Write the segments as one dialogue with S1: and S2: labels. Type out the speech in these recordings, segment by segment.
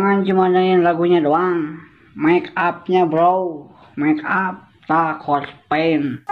S1: Jangan cuma dengerin lagunya doang. Make upnya bro. Make up tak pain.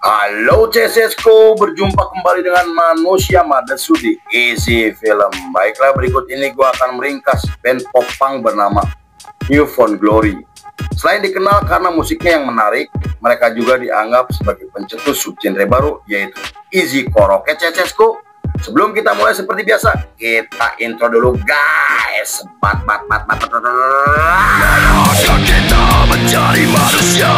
S2: Halo CSSku, berjumpa kembali dengan manusia Madesu di Easy Film. Baiklah, berikut ini gua akan meringkas band pop punk bernama New Found Glory. Selain dikenal karena musiknya yang menarik, mereka juga dianggap sebagai pencetus subgenre baru, yaitu easycore. Oke CSSku, sebelum kita mulai seperti biasa, kita intro dulu guys.
S3: Kita mencari manusia,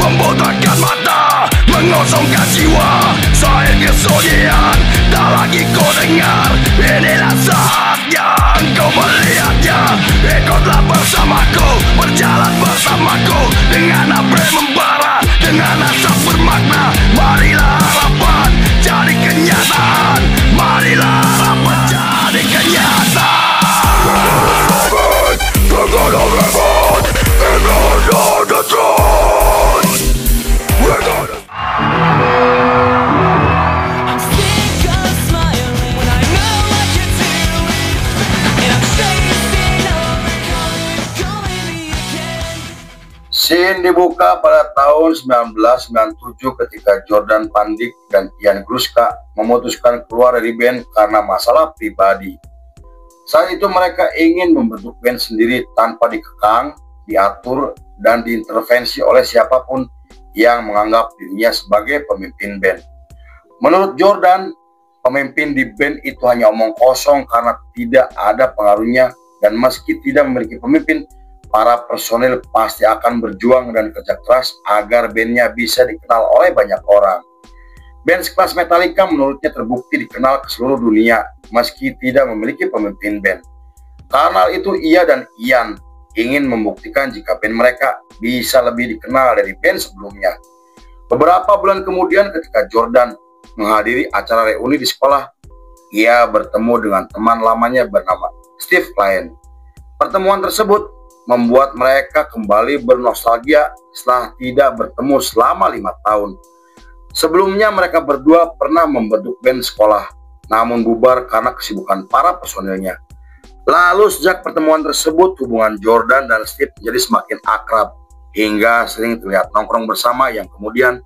S3: membotakkan mata, mengosongkan jiwa. Saya kesunyian, tak lagi kau dengar. Inilah saat yang kau melihatnya. Ikutlah bersamaku, berjalan bersamaku, dengan apa membara, dengan asap bermakna. Marilah harapan jadi kenyataan. Marilah harapan jadi kenyataan.
S2: Scene dibuka pada tahun 1997 ketika Jordan Pandik dan Ian Gruska memutuskan keluar dari band karena masalah pribadi. Saat itu mereka ingin membentuk band sendiri tanpa dikekang, diatur, dan diintervensi oleh siapapun yang menganggap dirinya sebagai pemimpin band. Menurut Jordan, pemimpin di band itu hanya omong kosong karena tidak ada pengaruhnya, dan meski tidak memiliki pemimpin, para personil pasti akan berjuang dan kerja keras agar bandnya bisa dikenal oleh banyak orang. Band sekelas Metallica menurutnya terbukti dikenal ke seluruh dunia meski tidak memiliki pemimpin band. Karena itu ia dan Ian ingin membuktikan jika band mereka bisa lebih dikenal dari band sebelumnya. Beberapa bulan kemudian ketika Jordan menghadiri acara reuni di sekolah, ia bertemu dengan teman lamanya bernama Steve Klein. Pertemuan tersebut membuat mereka kembali bernostalgia setelah tidak bertemu selama 5 tahun. Sebelumnya mereka berdua pernah membentuk band sekolah, namun bubar karena kesibukan para personilnya. Lalu sejak pertemuan tersebut, hubungan Jordan dan Steve menjadi semakin akrab, hingga sering terlihat nongkrong bersama, yang kemudian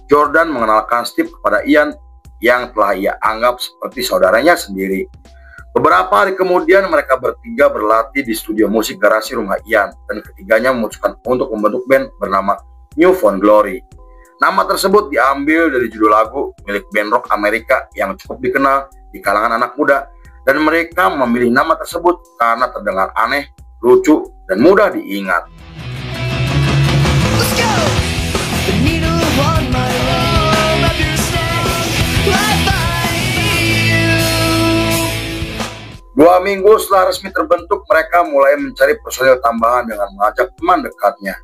S2: Jordan mengenalkan Steve kepada Ian yang telah ia anggap seperti saudaranya sendiri. Beberapa hari kemudian mereka bertiga berlatih di studio musik garasi rumah Ian, dan ketiganya memutuskan untuk membentuk band bernama New Found Glory. Nama tersebut diambil dari judul lagu milik band rock Amerika yang cukup dikenal di kalangan anak muda, dan mereka memilih nama tersebut karena terdengar aneh, lucu, dan mudah diingat. Let's go! 2 minggu setelah resmi terbentuk, mereka mulai mencari personil tambahan dengan mengajak teman dekatnya.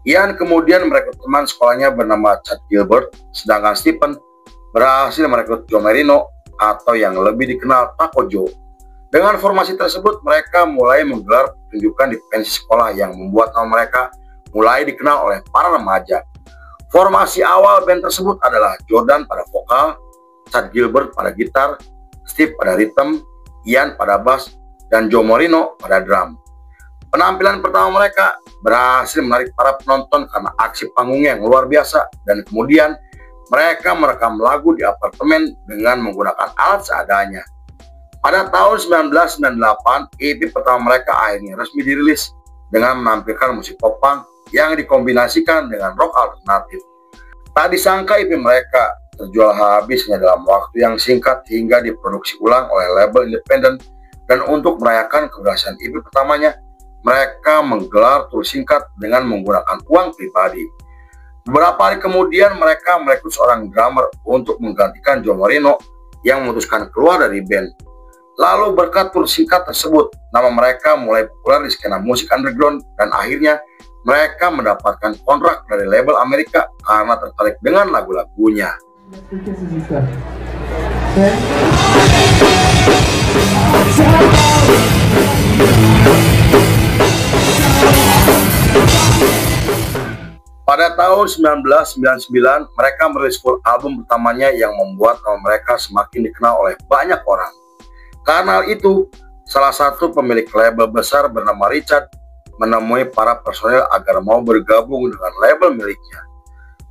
S2: Ian kemudian merekrut teman sekolahnya bernama Chad Gilbert, sedangkan Stephen berhasil merekrut Joe Marino atau yang lebih dikenal Taco Joe. Dengan formasi tersebut, mereka mulai menggelar pertunjukan di pensi sekolah yang membuat nama mereka mulai dikenal oleh para remaja. Formasi awal band tersebut adalah Jordan pada vokal, Chad Gilbert pada gitar, Steve pada rhythm, Ian pada bass, dan Joe Marino pada drum. Penampilan pertama mereka berhasil menarik para penonton karena aksi panggungnya yang luar biasa, dan kemudian mereka merekam lagu di apartemen dengan menggunakan alat seadanya. Pada tahun 1998, EP pertama mereka akhirnya resmi dirilis dengan menampilkan musik pop punk yang dikombinasikan dengan rock alternatif. Tak disangka EP mereka terjual habis hanya dalam waktu yang singkat hingga diproduksi ulang oleh label independen, dan untuk merayakan keberhasilan EP pertamanya, mereka menggelar tur singkat dengan menggunakan uang pribadi. Beberapa hari kemudian mereka merekrut seorang drummer untuk menggantikan Joe Marino yang memutuskan keluar dari band. Lalu berkat tur singkat tersebut, nama mereka mulai populer di skena musik underground, dan akhirnya mereka mendapatkan kontrak dari label Amerika karena tertarik dengan lagu-lagunya. Pada tahun 1999, mereka merilis full album pertamanya yang membuat nama mereka semakin dikenal oleh banyak orang. Karena itu, salah satu pemilik label besar bernama Richard menemui para personel agar mau bergabung dengan label miliknya.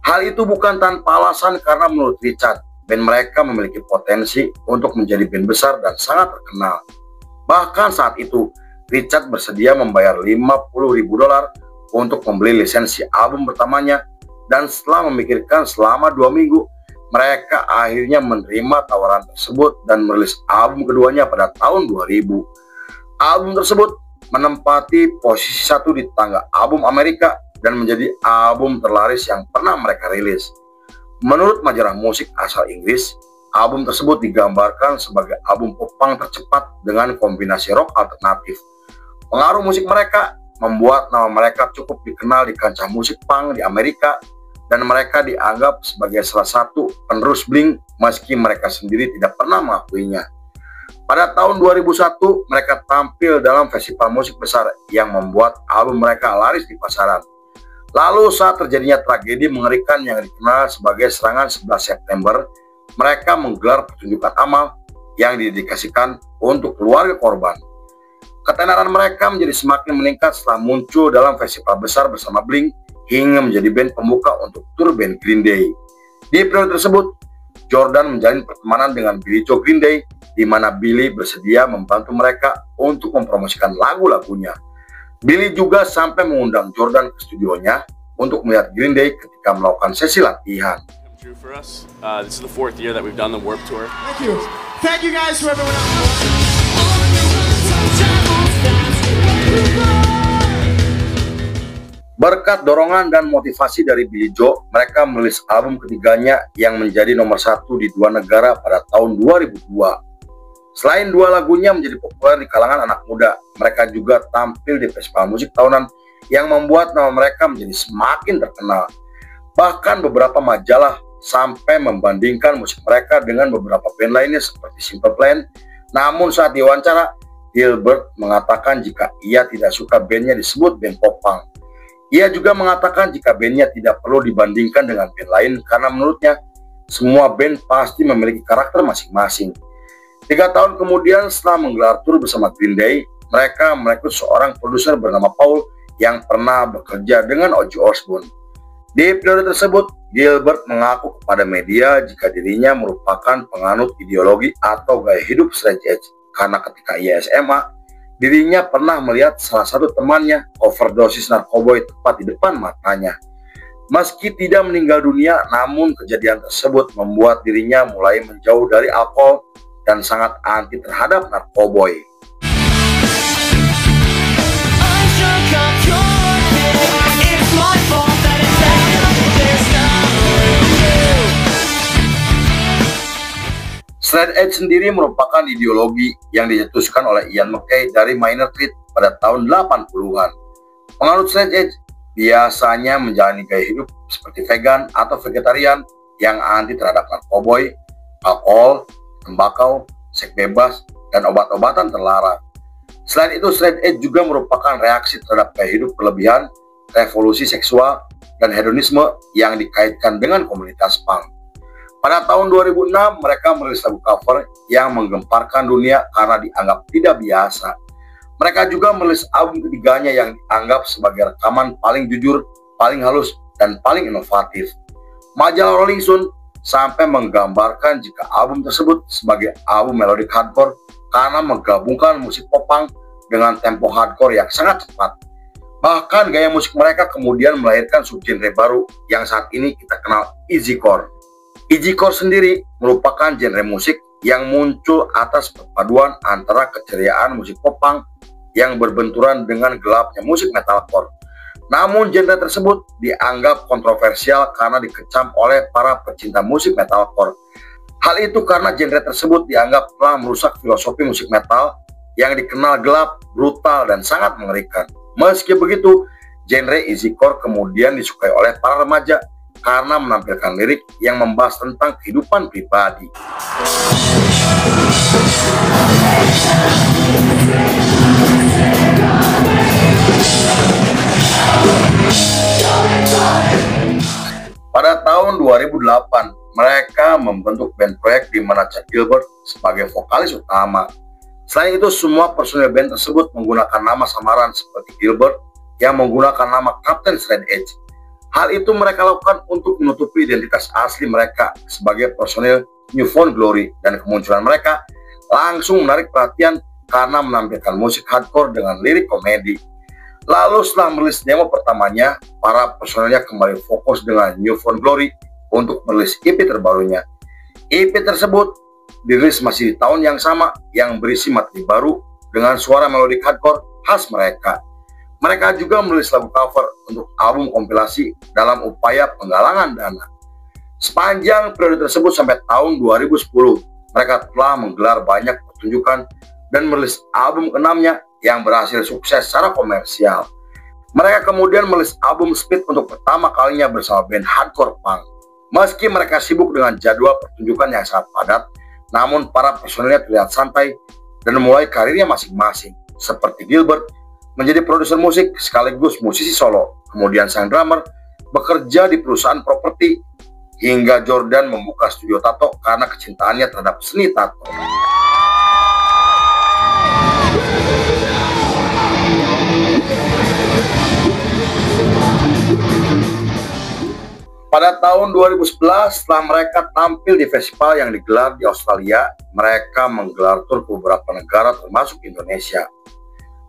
S2: Hal itu bukan tanpa alasan karena menurut Richard, band mereka memiliki potensi untuk menjadi band besar dan sangat terkenal. Bahkan saat itu, Richard bersedia membayar $50.000 untuk membeli lisensi album pertamanya, dan setelah memikirkan selama 2 minggu, mereka akhirnya menerima tawaran tersebut dan merilis album keduanya pada tahun 2000. Album tersebut menempati posisi 1 di tangga album Amerika dan menjadi album terlaris yang pernah mereka rilis. Menurut majalah musik asal Inggris, album tersebut digambarkan sebagai album pop-punk tercepat dengan kombinasi rock alternatif. Pengaruh musik mereka membuat nama mereka cukup dikenal di kancah musik punk di Amerika, dan mereka dianggap sebagai salah satu penerus Blink meski mereka sendiri tidak pernah mengakuinya. Pada tahun 2001, mereka tampil dalam festival musik besar yang membuat album mereka laris di pasaran. Lalu saat terjadinya tragedi mengerikan yang dikenal sebagai serangan 11 September, mereka menggelar pertunjukan amal yang didedikasikan untuk keluarga korban. Ketenaran mereka menjadi semakin meningkat setelah muncul dalam festival besar bersama Blink hingga menjadi band pembuka untuk tur band Green Day. Di periode tersebut, Jordan menjalin pertemanan dengan Billie Joe Green Day, di mana Billie bersedia membantu mereka untuk mempromosikan lagu-lagunya. Billie juga sampai mengundang Jordan ke studionya untuk melihat Green Day ketika melakukan sesi latihan.
S4: For us, this is the 4th year that we've done the Warped Tour.
S5: Thank you guys to everyone else.
S2: Berkat dorongan dan motivasi dari Billie Joe, mereka merilis album ketiganya yang menjadi nomor 1 di 2 negara pada tahun 2002. Selain 2 lagunya menjadi populer di kalangan anak muda, mereka juga tampil di festival musik tahunan yang membuat nama mereka menjadi semakin terkenal. Bahkan beberapa majalah sampai membandingkan musik mereka dengan beberapa band lainnya seperti Simple Plan. Namun saat diwawancara, Gilbert mengatakan jika ia tidak suka bandnya disebut band pop-punk. Ia juga mengatakan jika bandnya tidak perlu dibandingkan dengan band lain karena menurutnya semua band pasti memiliki karakter masing-masing. 3 tahun kemudian setelah menggelar tur bersama Green Day, mereka merekrut seorang produser bernama Paul yang pernah bekerja dengan Ozzy Osbourne. Di periode tersebut, Gilbert mengaku kepada media jika dirinya merupakan penganut ideologi atau gaya hidup straight edge karena ketika ia SMA, dirinya pernah melihat salah satu temannya overdosis narkoba tepat di depan matanya. Meski tidak meninggal dunia, namun kejadian tersebut membuat dirinya mulai menjauh dari alkohol dan sangat anti terhadap narkoboy. Straight Edge sendiri merupakan ideologi yang dicetuskan oleh Ian MacKaye dari Minor Threat pada tahun 80-an. Penganut Straight Edge biasanya menjalani gaya hidup seperti vegan atau vegetarian yang anti terhadap narkoboy, alkohol, tembakau, seks bebas, dan obat-obatan terlarang. Selain itu, Straight Edge juga merupakan reaksi terhadap gaya hidup berlebihan, revolusi seksual, dan hedonisme yang dikaitkan dengan komunitas punk. Pada tahun 2006, mereka merilis lagu cover yang menggemparkan dunia karena dianggap tidak biasa. Mereka juga merilis album ketiganya yang dianggap sebagai rekaman paling jujur, paling halus, dan paling inovatif. Majalah Rolling Stone sampai menggambarkan jika album tersebut sebagai album melodic hardcore karena menggabungkan musik pop-punk dengan tempo hardcore yang sangat cepat. Bahkan gaya musik mereka kemudian melahirkan subgenre baru yang saat ini kita kenal easycore. Easycore sendiri merupakan genre musik yang muncul atas perpaduan antara keceriaan musik pop-punk yang berbenturan dengan gelapnya musik metalcore. Namun genre tersebut dianggap kontroversial karena dikecam oleh para pecinta musik metalcore. Hal itu karena genre tersebut dianggap telah merusak filosofi musik metal yang dikenal gelap, brutal, dan sangat mengerikan. Meski begitu, genre easycore kemudian disukai oleh para remaja karena menampilkan lirik yang membahas tentang kehidupan pribadi. mereka membentuk band proyek di mana Chad Gilbert sebagai vokalis utama. Selain itu, semua personil band tersebut menggunakan nama samaran seperti Gilbert yang menggunakan nama Captain Straight Edge. Hal itu mereka lakukan untuk menutupi identitas asli mereka sebagai personil New Found Glory, dan kemunculan mereka langsung menarik perhatian karena menampilkan musik hardcore dengan lirik komedi. Lalu setelah merilis demo pertamanya, para personilnya kembali fokus dengan New Found Glory untuk merilis EP terbarunya. EP tersebut dirilis masih di tahun yang sama yang berisi materi baru dengan suara melodik hardcore khas mereka. Mereka juga merilis lagu cover untuk album kompilasi dalam upaya penggalangan dana. Sepanjang periode tersebut sampai tahun 2010, mereka telah menggelar banyak pertunjukan dan merilis album ke-6-nya yang berhasil sukses secara komersial. Mereka kemudian merilis album Speed untuk pertama kalinya bersama band hardcore punk. Meski mereka sibuk dengan jadwal pertunjukan yang sangat padat, namun para personilnya terlihat santai dan memulai karirnya masing-masing. Seperti Gilbert menjadi produser musik sekaligus musisi solo, kemudian sang drummer bekerja di perusahaan properti, hingga Jordan membuka studio tato karena kecintaannya terhadap seni tato. Pada tahun 2011, setelah mereka tampil di festival yang digelar di Australia, mereka menggelar tur ke beberapa negara termasuk Indonesia.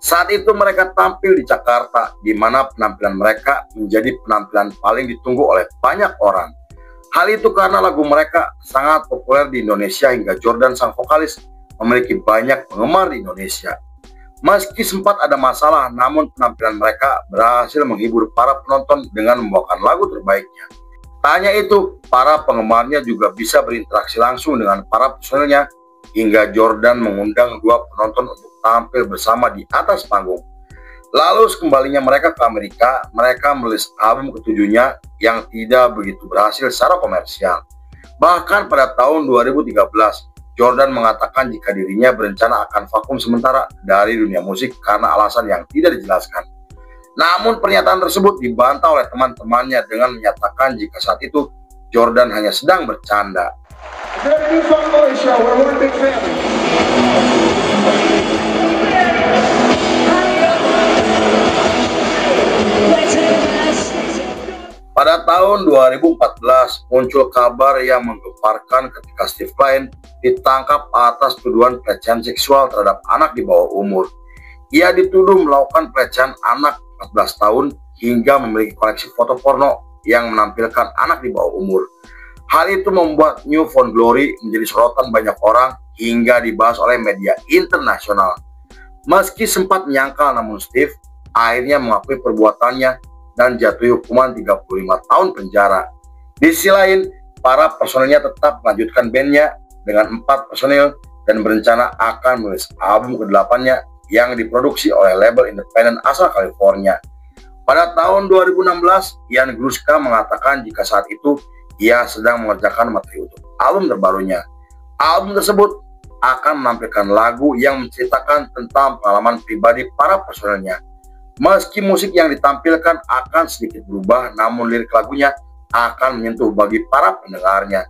S2: Saat itu mereka tampil di Jakarta, di mana penampilan mereka menjadi penampilan paling ditunggu oleh banyak orang. Hal itu karena lagu mereka sangat populer di Indonesia hingga Jordan sang vokalis memiliki banyak penggemar di Indonesia. Meski sempat ada masalah, namun penampilan mereka berhasil menghibur para penonton dengan membawakan lagu terbaiknya. Tak hanya itu, para penggemarnya juga bisa berinteraksi langsung dengan para personilnya, hingga Jordan mengundang dua penonton untuk tampil bersama di atas panggung. Lalu sekembalinya mereka ke Amerika, mereka merilis album ketujuhnya yang tidak begitu berhasil secara komersial. Bahkan pada tahun 2013, Jordan mengatakan jika dirinya berencana akan vakum sementara dari dunia musik karena alasan yang tidak dijelaskan. Namun pernyataan tersebut dibantah oleh teman-temannya dengan menyatakan jika saat itu Jordan hanya sedang bercanda. Pada tahun 2014 muncul kabar yang menggemparkan ketika Steve Klein ditangkap atas tuduhan pelecehan seksual terhadap anak di bawah umur. Ia dituduh melakukan pelecehan anak 14 tahun hingga memiliki koleksi foto porno yang menampilkan anak di bawah umur. Hal itu membuat New Found Glory menjadi sorotan banyak orang hingga dibahas oleh media internasional. Meski sempat menyangkal, namun Steve akhirnya mengakui perbuatannya dan jatuhi hukuman 35 tahun penjara. Di sisi lain, para personilnya tetap melanjutkan bandnya dengan 4 personil dan berencana akan merilis album ke-8-nya yang diproduksi oleh label independen asal California. Pada tahun 2016, Ian Gruska mengatakan jika saat itu ia sedang mengerjakan materi untuk album terbarunya. Album tersebut akan menampilkan lagu yang menceritakan tentang pengalaman pribadi para personilnya. Meski musik yang ditampilkan akan sedikit berubah, namun lirik lagunya akan menyentuh bagi para pendengarnya.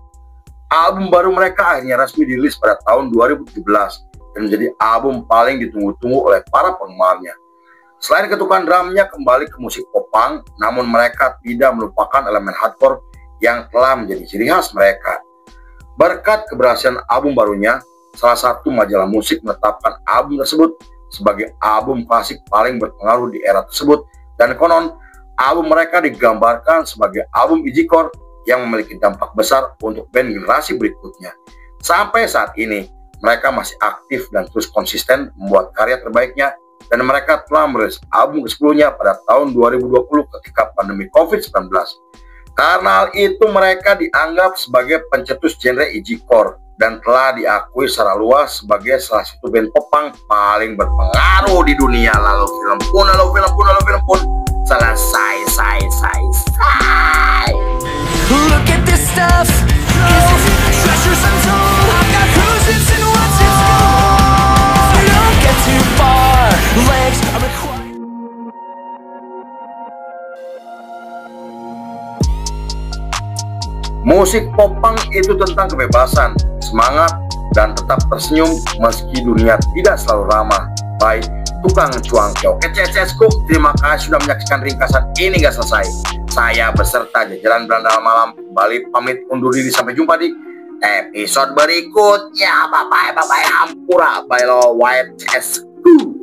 S2: Album baru mereka akhirnya resmi dirilis pada tahun 2017 dan menjadi album paling ditunggu-tunggu oleh para penggemarnya. Selain ketukan drumnya kembali ke musik pop-punk, namun mereka tidak melupakan elemen hardcore yang telah menjadi ciri khas mereka. Berkat keberhasilan album barunya, salah satu majalah musik menetapkan album tersebut sebagai album klasik paling berpengaruh di era tersebut, dan konon album mereka digambarkan sebagai album Igikor yang memiliki dampak besar untuk band generasi berikutnya. Sampai saat ini, mereka masih aktif dan terus konsisten membuat karya terbaiknya, dan mereka telah merilis album ke-10-nya pada tahun 2020 ketika pandemi COVID-19. Karena hal itu mereka dianggap sebagai pencetus genre Igikor dan telah diakui secara luas sebagai salah satu band pop-punk paling berpengaruh di dunia. Lalu film pun selesai.
S3: Look at this stuff. Treasures untold. I've got cruising and what's its goal. Don't get too far. Legs are required.
S2: Musik popang itu tentang kebebasan, semangat, dan tetap tersenyum meski dunia tidak selalu ramah. Baik, tukang cuangkio. Oke, CSku, terima kasih sudah menyaksikan ringkasan ini gak selesai. Saya beserta jajaran Beranda Malam kembali pamit undur diri, sampai jumpa di episode berikutnya. Bye bye, hampura, bye lo, white CSku.